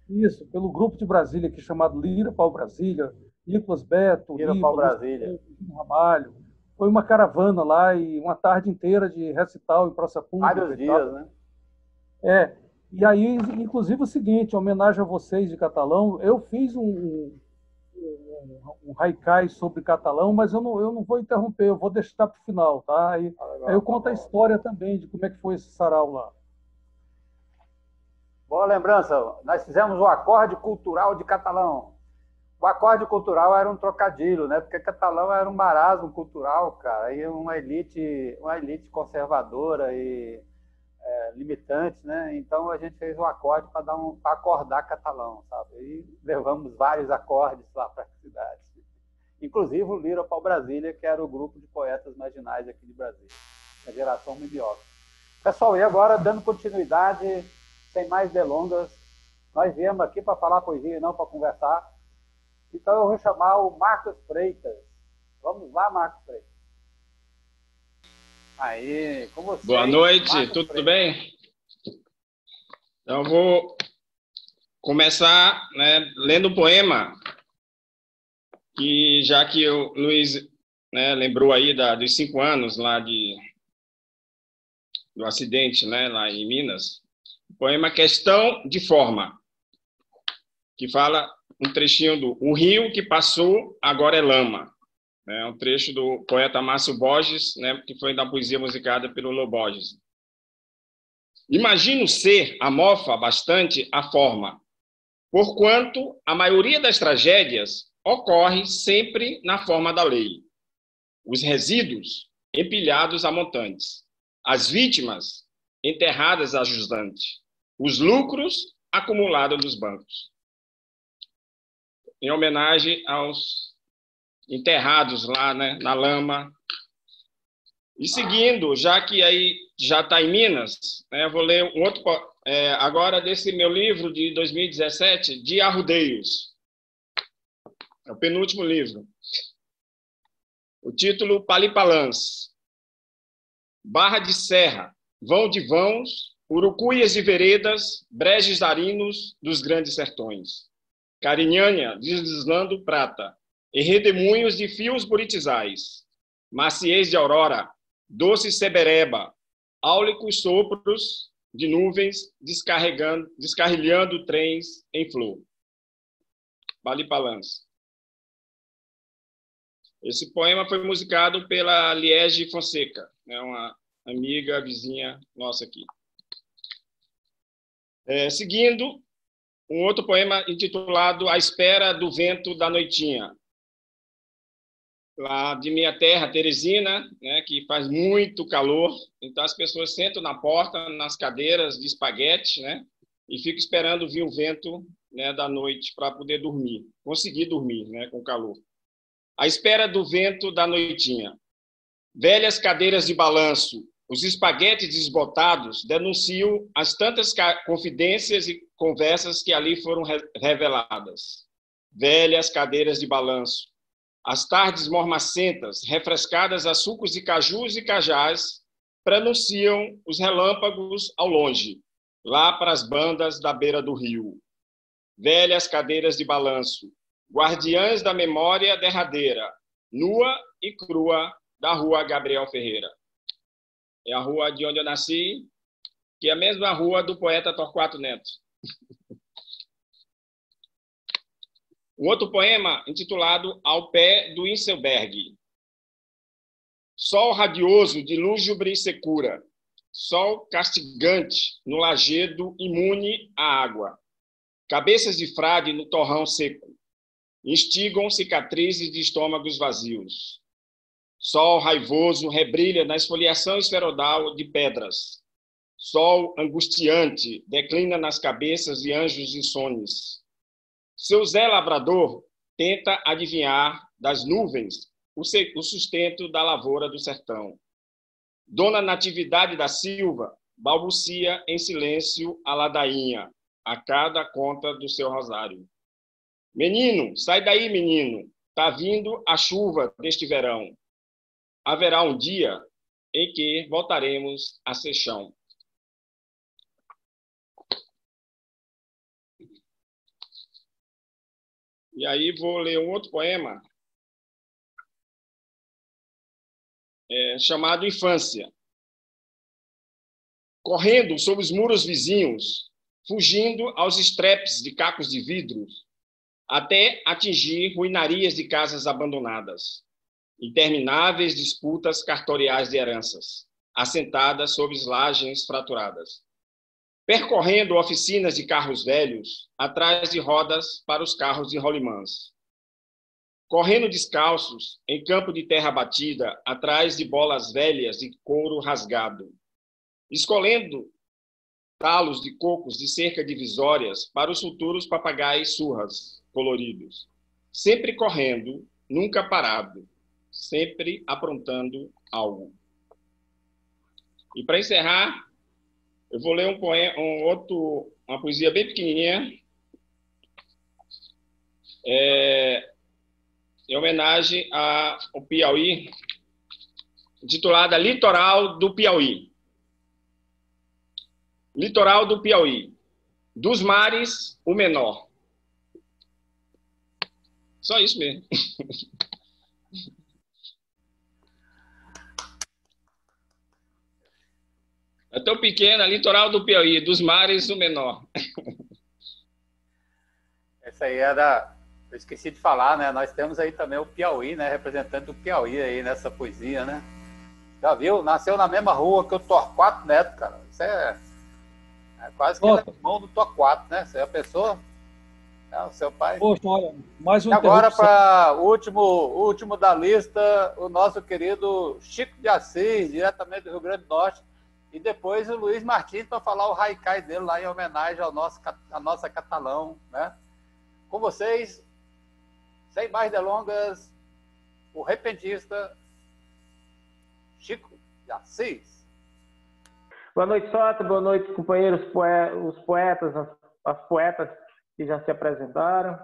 Speaker 5: Isso, pelo grupo de Brasília aqui chamado Lira Pau Brasília, Nicolas Beto,
Speaker 1: Lira Pau Brasília,
Speaker 5: Ramalho. Foi uma caravana lá e uma tarde inteira de recital em praça pública.
Speaker 1: Vários dias, né?
Speaker 5: E aí, inclusive, o seguinte, em homenagem a vocês de Catalão, eu fiz um haikai sobre Catalão, mas eu não vou interromper, eu vou deixar para o final, tá? Aí eu conto a história também de como é que foi esse sarau lá.
Speaker 1: Boa lembrança, nós fizemos o Acorde Cultural de Catalão. O Acorde Cultural era um trocadilho, né? Porque Catalão era um marasmo cultural, cara, aí uma elite conservadora e limitante, né? Então a gente fez um acorde para acordar Catalão, sabe? E levamos vários acordes lá para a cidade. Inclusive o Lira Pau Brasília, que era o grupo de poetas marginais aqui de Brasília, a geração mimeógrafo. Pessoal, e agora, dando continuidade, sem mais delongas, nós viemos aqui para falar poesia e não para conversar. Então eu vou chamar o Marcos Freitas. Vamos lá, Marcos Freitas. Aí, com você.
Speaker 3: Boa noite, tudo bem? Então, eu vou começar, né, lendo um poema, que já que o Luiz, né, lembrou aí dos 5 anos lá do acidente, né, lá em Minas. O poema Questão de Forma, que fala um trechinho do O rio que passou, agora é lama. É um trecho do poeta Márcio Borges, né, que foi da poesia musicada pelo Lô Borges. Imagino ser a mofa bastante a forma, porquanto a maioria das tragédias ocorre sempre na forma da lei. Os resíduos empilhados a montantes, as vítimas enterradas a jusante, os lucros acumulados nos bancos. Em homenagem aos enterrados lá, né, na lama. E seguindo, já que aí já está em Minas, né, eu vou ler um outro, agora desse meu livro de 2017, de Arrudeios. É o penúltimo livro. O título, Palipalãs. Barra de serra, vão de vãos, urucuias de veredas, brejes arinos dos grandes sertões. Carinhanha, deslizando prata, e redemoinhos de fios buritizais, maciez de aurora, doce sebereba, áulicos sopros de nuvens descarrilhando trens em flor. Balipalãs. Esse poema foi musicado pela Liege Fonseca, né, uma amiga, vizinha nossa aqui. Seguindo, um outro poema intitulado A Espera do Vento da Noitinha, lá de minha terra, Teresina, né, que faz muito calor, então as pessoas sentam na porta, nas cadeiras de espaguete, né, e ficam esperando vir o vento, né, da noite para poder dormir, conseguir dormir, né, com calor. A espera do vento da noitinha. Velhas cadeiras de balanço, os espaguetes desbotados denunciam as tantas confidências e conversas que ali foram reveladas. Velhas cadeiras de balanço, as tardes mormacentas, refrescadas a sucos de cajus e cajás, pronunciam os relâmpagos ao longe, lá para as bandas da beira do rio. Velhas cadeiras de balanço, guardiãs da memória derradeira, nua e crua, da rua Gabriel Ferreira. É a rua de onde eu nasci, que é a mesma rua do poeta Torquato Neto. Um outro poema intitulado Ao Pé do Inselberg. Sol radioso de lúgubre secura, sol castigante no lajedo imune à água. Cabeças de frade no torrão seco, instigam cicatrizes de estômagos vazios. Sol raivoso rebrilha na esfoliação esferodal de pedras. Sol angustiante declina nas cabeças de anjos insones. Seu Zé Lavrador tenta adivinhar das nuvens o sustento da lavoura do sertão. Dona Natividade da Silva balbucia em silêncio a ladainha, a cada conta do seu rosário. Menino, sai daí, menino, tá vindo a chuva deste verão. Haverá um dia em que voltaremos a ser chão. E aí vou ler um outro poema chamado Infância. Correndo sob os muros vizinhos, fugindo aos estrepes de cacos de vidro, até atingir ruinarias de casas abandonadas. Intermináveis disputas cartoriais de heranças, assentadas sob lajes fraturadas. Percorrendo oficinas de carros velhos, atrás de rodas para os carros de rolimãs. Correndo descalços, em campo de terra batida, atrás de bolas velhas de couro rasgado. Escolhendo talos de cocos de cerca divisórias para os futuros papagaios surras coloridos. Sempre correndo, nunca parado, sempre aprontando algo. E para encerrar, eu vou ler uma poesia bem pequenininha, em homenagem ao Piauí, intitulada Litoral do Piauí. Litoral do Piauí. Dos mares, o menor. Só isso mesmo. É tão pequena, Litoral do Piauí, dos mares, o menor.
Speaker 1: Essa aí era... Eu esqueci de falar, né? Nós temos aí também o Piauí, né? Representante do Piauí aí nessa poesia, né? Já viu? Nasceu na mesma rua que o Torquato Neto, cara. Isso é quase que ele é irmão do Torquato, né? Você é a pessoa? É, o seu pai.
Speaker 5: Poxa, olha, mais um.
Speaker 1: E agora, para o último da lista, o nosso querido Chico de Assis, diretamente do Rio Grande do Norte. E depois o Luiz Martins para falar o haikai dele lá em homenagem ao nossa Catalão, né? Com vocês, sem mais delongas, o repentista Chico de Assis.
Speaker 10: Boa noite, Sota. Boa noite, companheiros, os poetas, as poetas que já se apresentaram.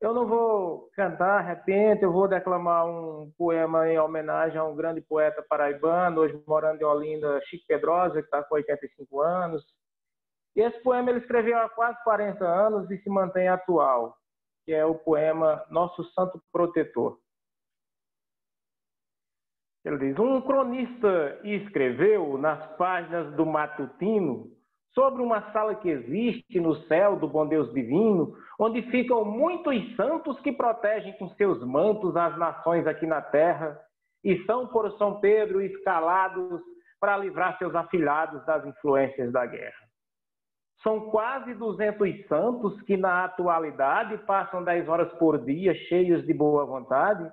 Speaker 10: Eu não vou cantar, de repente, eu vou declamar um poema em homenagem a um grande poeta paraibano, hoje morando em Olinda, Chico Pedrosa, que está com 85 anos. E esse poema ele escreveu há quase 40 anos e se mantém atual, que é o poema Nosso Santo Protetor. Ele diz: um cronista escreveu nas páginas do Matutino sobre uma sala que existe no céu do bom Deus divino, onde ficam muitos santos que protegem com seus mantos as nações aqui na terra e são por São Pedro escalados para livrar seus afilhados das influências da guerra. São quase 200 santos que na atualidade passam 10 horas por dia cheios de boa vontade,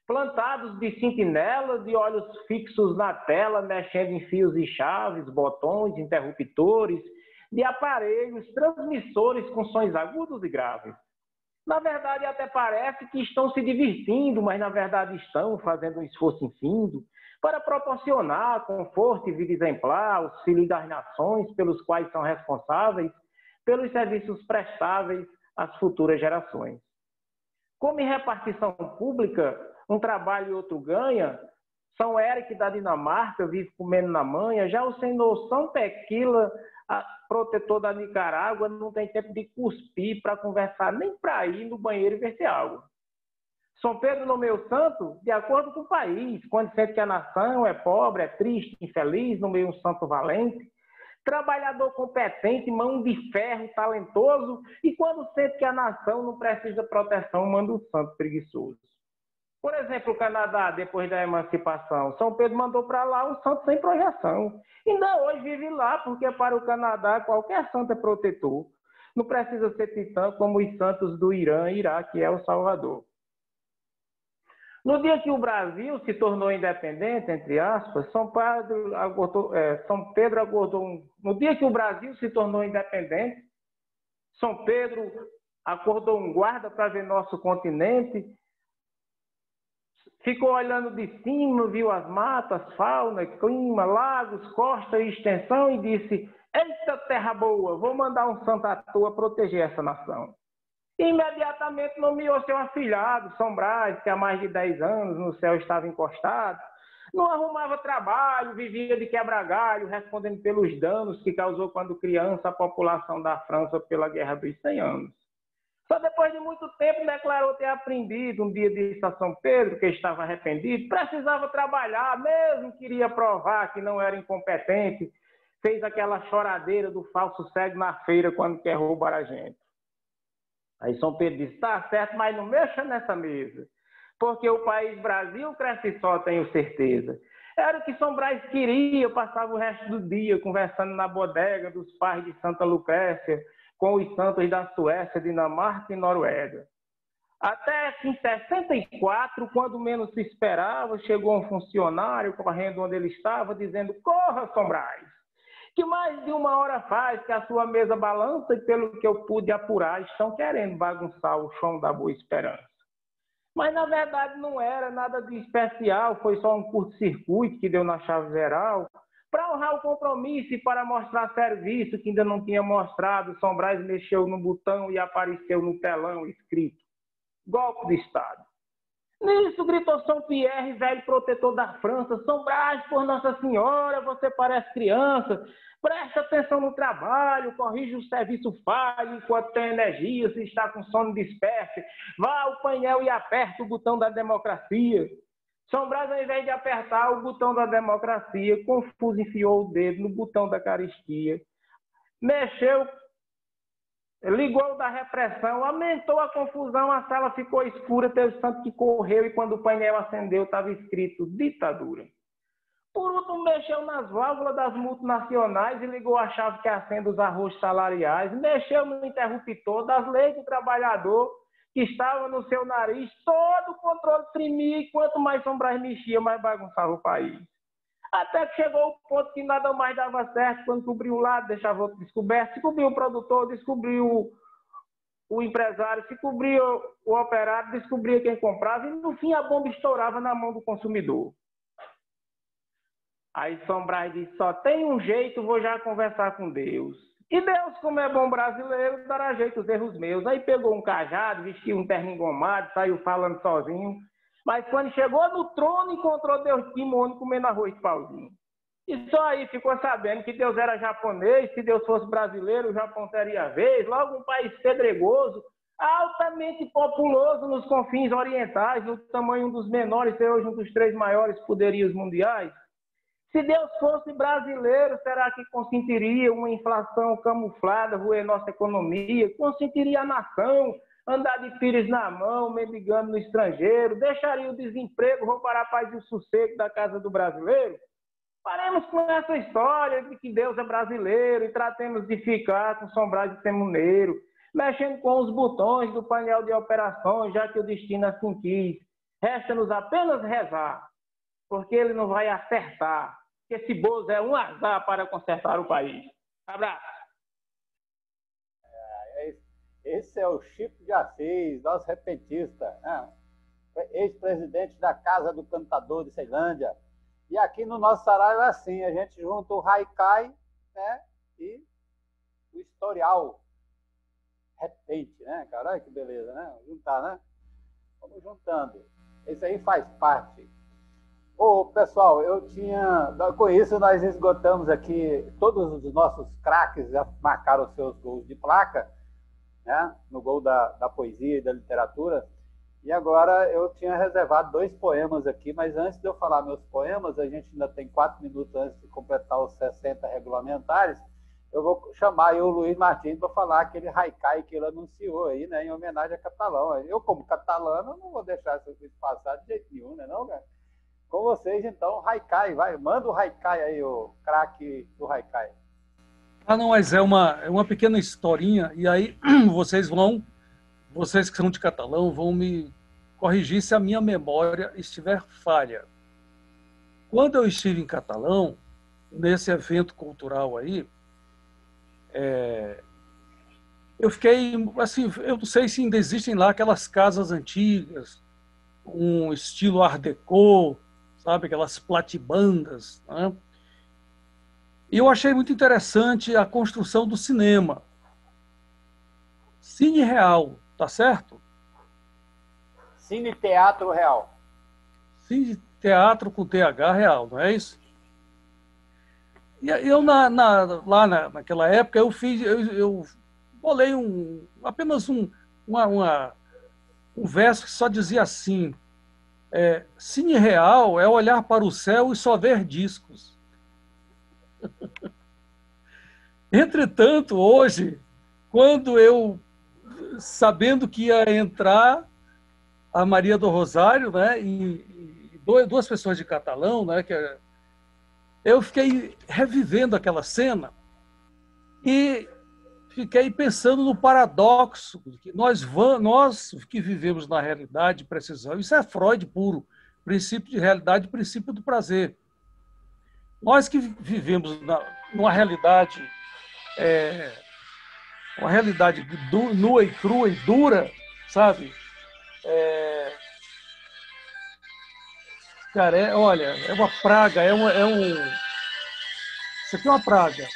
Speaker 10: plantados de sentinelas, de olhos fixos na tela, mexendo em fios e chaves, botões, interruptores, de aparelhos, transmissores com sons agudos e graves. Na verdade, até parece que estão se divertindo, mas na verdade estão fazendo um esforço infindo para proporcionar conforto e vida exemplar, auxílio das nações pelos quais são responsáveis pelos serviços prestáveis às futuras gerações. Como em repartição pública, um trabalho e outro ganha, São Eric da Dinamarca vive comendo na manha, já o senhor São Tequila, protetor da Nicarágua, não tem tempo de cuspir para conversar, nem para ir no banheiro e verter água. São Pedro nomeou santo de acordo com o país, quando sente que a nação é pobre, é triste, infeliz, nomeia um santo valente, trabalhador competente, mão de ferro, talentoso, e quando sente que a nação não precisa de proteção, manda um santo preguiçoso. Por exemplo, o Canadá, depois da emancipação, São Pedro mandou para lá um santo sem projeção. Ainda hoje vive lá, porque para o Canadá qualquer santo é protetor. Não precisa ser titã como os santos do Irã e Iraque, que é o Salvador. No dia que o Brasil se tornou independente, entre aspas, São Pedro acordou. No dia que o Brasil se tornou independente, São Pedro acordou um guarda para ver nosso continente, ficou olhando de cima, viu as matas, fauna, clima, lagos, costa e extensão e disse: eita terra boa, vou mandar um santo à toa proteger essa nação. E imediatamente nomeou seu afilhado, São Brás, que há mais de 10 anos no céu estava encostado, não arrumava trabalho, vivia de quebra-galho, respondendo pelos danos que causou quando criança a população da França pela Guerra dos 100 Anos. Só depois de muito tempo declarou ter aprendido, um dia disse a São Pedro, que estava arrependido, precisava trabalhar, mesmo queria provar que não era incompetente, fez aquela choradeira do falso cego na feira quando quer roubar a gente. Aí São Pedro disse: tá certo, mas não mexa nessa mesa, porque o país Brasil cresce só, tenho certeza. Era o que São Brás queria, passava o resto do dia conversando na bodega dos pais de Santa Lucrécia, com os santos da Suécia, Dinamarca e Noruega. Até que em 64, quando menos se esperava, chegou um funcionário correndo onde ele estava, dizendo: corra, São Brás, que mais de 1 hora faz que a sua mesa balança e, pelo que eu pude apurar, estão querendo bagunçar o chão da Boa Esperança. Mas, na verdade, não era nada de especial, foi só um curto-circuito que deu na chave geral. Para honrar o compromisso e para mostrar serviço que ainda não tinha mostrado, São Brás mexeu no botão e apareceu no telão escrito: golpe de Estado. Nisso gritou São Pierre, velho protetor da França: São Brás, por Nossa Senhora, você parece criança, preste atenção no trabalho, corrija o serviço falho enquanto tem energia, se está com sono desperte, vá ao painel e aperte o botão da democracia. São Brás, ao invés de apertar o botão da democracia, confuso enfiou o dedo no botão da caristia, mexeu, ligou o da repressão, aumentou a confusão, a sala ficou escura, teve santo que correu e quando o painel acendeu estava escrito: ditadura. Por último, mexeu nas válvulas das multinacionais e ligou a chave que acende os arrojos salariais, mexeu no interruptor das leis do trabalhador que estava no seu nariz, todo o controle tremia e quanto mais São Brás mexia, mais bagunçava o país. Até que chegou o ponto que nada mais dava certo, quando cobriu um lado, deixava outro descoberto, se cobriu o produtor, descobriu o empresário, se cobriu o operário, descobria quem comprava e no fim a bomba estourava na mão do consumidor. Aí São Brás disse: só tem um jeito, vou já conversar com Deus. E Deus, como é bom brasileiro, dará jeito aos erros meus. Aí pegou um cajado, vestiu um terno engomado, saiu falando sozinho. Mas quando chegou no trono, encontrou Deus Timônio comendo arroz de pauzinho. E só aí ficou sabendo que Deus era japonês, se Deus fosse brasileiro, o Japão teria a vez. Logo um país pedregoso, altamente populoso nos confins orientais, no tamanho um dos menores, e hoje um dos 3 maiores poderios mundiais. Se Deus fosse brasileiro, será que consentiria uma inflação camuflada roer nossa economia? Consentiria a nação andar de pires na mão, mendigando no estrangeiro? Deixaria o desemprego roubar a paz e o sossego da casa do brasileiro? Paremos com essa história de que Deus é brasileiro e tratemos de ficar com sombrado de temuneiro, mexendo com os botões do painel de operações, já que o destino assim quis. Resta-nos apenas rezar, porque ele não vai acertar. Esse Bozo é um azar para consertar o país. Abraço.
Speaker 1: Esse é o Chico de Assis, nosso repentista, né? Ex-presidente da Casa do Cantador de Ceilândia. E aqui no nosso sarau é assim, a gente junta o Haikai, né, e o historial repente, né, caralho, que beleza, né? Juntar, né? Vamos juntando. Esse aí faz parte. Ô, pessoal, com isso nós esgotamos aqui, todos os nossos craques já marcaram seus gols de placa, né, no gol da poesia e da literatura. E agora eu tinha reservado 2 poemas aqui, mas antes de eu falar meus poemas, a gente ainda tem 4 minutos antes de completar os 60 regulamentares, eu vou chamar aí o Luiz Martins para falar aquele haikai que ele anunciou aí, né, em homenagem a Catalão. Eu, como catalano, não vou deixar isso passar de jeito nenhum, né, não, cara? Com vocês, então, haikai, vai, manda o haikai aí, o craque do haikai.
Speaker 5: Ah, não, mas é uma pequena historinha, e aí vocês que são de Catalão vão me corrigir se a minha memória estiver falha. Quando eu estive em Catalão, nesse evento cultural aí, eu fiquei, assim, eu não sei se ainda existem lá aquelas casas antigas, um estilo Art Deco, sabe, aquelas platibandas, né? E eu achei muito interessante a construção do cinema. Cine Real, tá certo?
Speaker 1: Cine Teatro Real.
Speaker 5: Cine Teatro com TH Real, não é isso? E eu, lá naquela época, eu bolei apenas um verso que só dizia assim: Cine Real é olhar para o céu e só ver discos. Entretanto, hoje, quando sabendo que ia entrar a Maria do Rosário, né, e 2 pessoas de Catalão, né, eu fiquei revivendo aquela cena e fiquei pensando no paradoxo que nós que vivemos na realidade de precisão, isso é Freud puro, princípio de realidade, princípio do prazer. Nós que vivemos numa realidade uma realidade nua e crua e dura, sabe? Cara, olha, é uma praga, isso aqui é uma praga.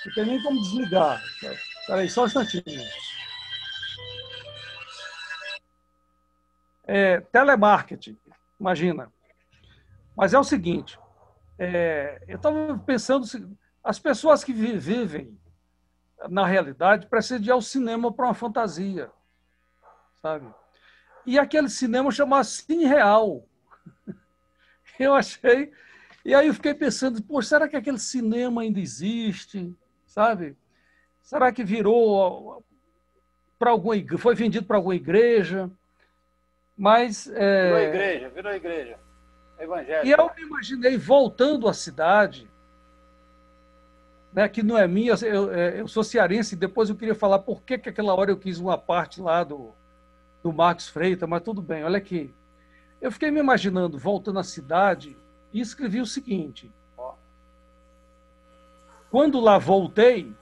Speaker 5: Não tem nem como desligar. Espera aí, só um instantinho. Telemarketing, imagina. Mas é o seguinte, eu estava pensando, as pessoas que vivem na realidade precisam de ir ao cinema para uma fantasia, sabe? E aquele cinema chamava Cine Real. Eu achei... E aí eu fiquei pensando, pô, será que aquele cinema ainda existe, sabe? Será que virou para foi vendido para alguma igreja? Mas...
Speaker 1: Virou igreja. Evangélica.
Speaker 5: E eu me imaginei voltando à cidade, né, que não é minha, eu sou cearense, e depois eu queria falar por que aquela hora eu quis uma parte lá do Marcos Freitas, mas tudo bem, olha aqui. Eu fiquei me imaginando voltando à cidade e escrevi o seguinte: quando lá voltei,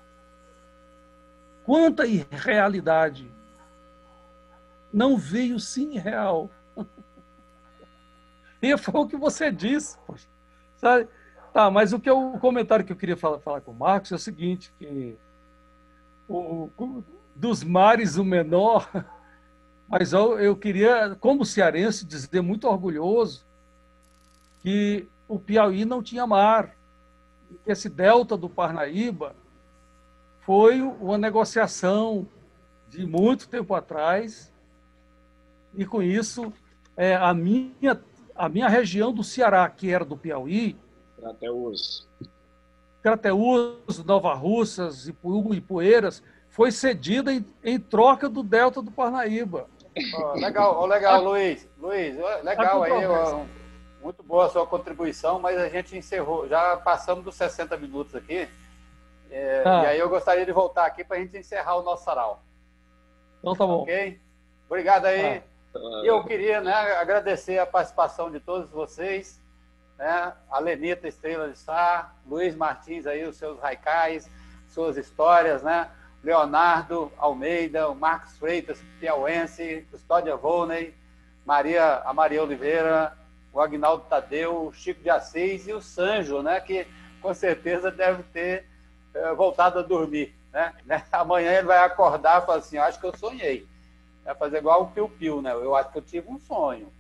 Speaker 5: quanta irrealidade, não veio Cine Real. E foi o que você disse, poxa, sabe? Tá, mas o comentário que eu queria falar com o Marcos é o seguinte, que dos mares o menor, mas eu queria, como cearense, dizer muito orgulhoso que o Piauí não tinha mar, que esse delta do Parnaíba foi uma negociação de muito tempo atrás, e com isso a minha a minha região do Ceará, que era do Piauí, Crateús, Nova Russas, Ipueiras, foi cedida em troca do Delta do Parnaíba.
Speaker 1: Legal, Luiz. Legal aí, muito boa a sua contribuição, mas a gente encerrou, já passamos dos 60 minutos aqui, e aí eu gostaria de voltar aqui para a gente encerrar o nosso sarau.
Speaker 5: Então tá bom.
Speaker 1: Ok? Obrigado aí. E eu queria, né, agradecer a participação de todos vocês, né, a Lenita Estrela de Sá, Luiz Martins aí, os seus haikais, suas histórias, né? Leonardo Almeida, o Marcos Freitas, piauense, Custódia Volney, a Maria Oliveira, o Agnaldo Tadeu, o Chico de Assis e o Sanjo, né, que com certeza deve ter voltado a dormir. Né? Amanhã ele vai acordar e falar assim, acho que eu sonhei. Vai fazer igual o Piu-Piu, né? Eu acho que eu tive um sonho.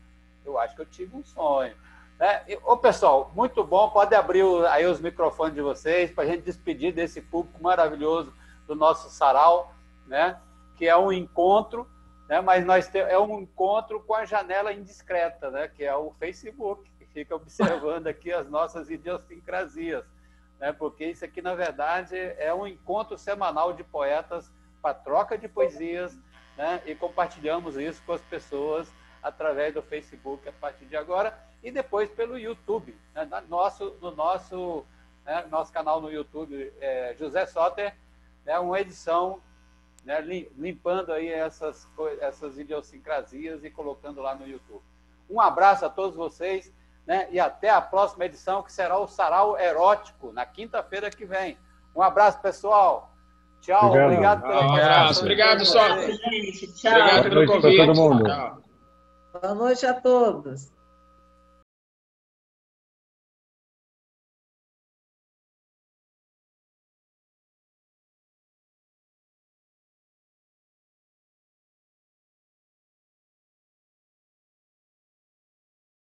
Speaker 1: Né? Ô, pessoal, muito bom. Pode abrir aí os microfones de vocês para a gente despedir desse público maravilhoso do nosso sarau, né? Que é um encontro, né? Mas é um encontro com a janela indiscreta, né? Que é o Facebook, que fica observando aqui as nossas idiosincrasias, né? Porque isso aqui, na verdade, é um encontro semanal de poetas para troca de poesias, né? E compartilhamos isso com as pessoas através do Facebook a partir de agora e depois pelo YouTube, né? No nosso canal no YouTube, José Soter, né? Uma edição, né? Limpando aí essas idiosincrasias e colocando lá no YouTube. Um abraço a todos vocês, né? E até a próxima edição, que será o Sarau Erótico, na quinta-feira que vem. Um abraço, pessoal. Tchau, obrigado pela participação.
Speaker 3: Obrigado, Soter.
Speaker 8: Gente, tchau.
Speaker 3: Obrigado pelo convite.
Speaker 4: Todo mundo.
Speaker 3: Tchau.
Speaker 2: Boa noite a todos.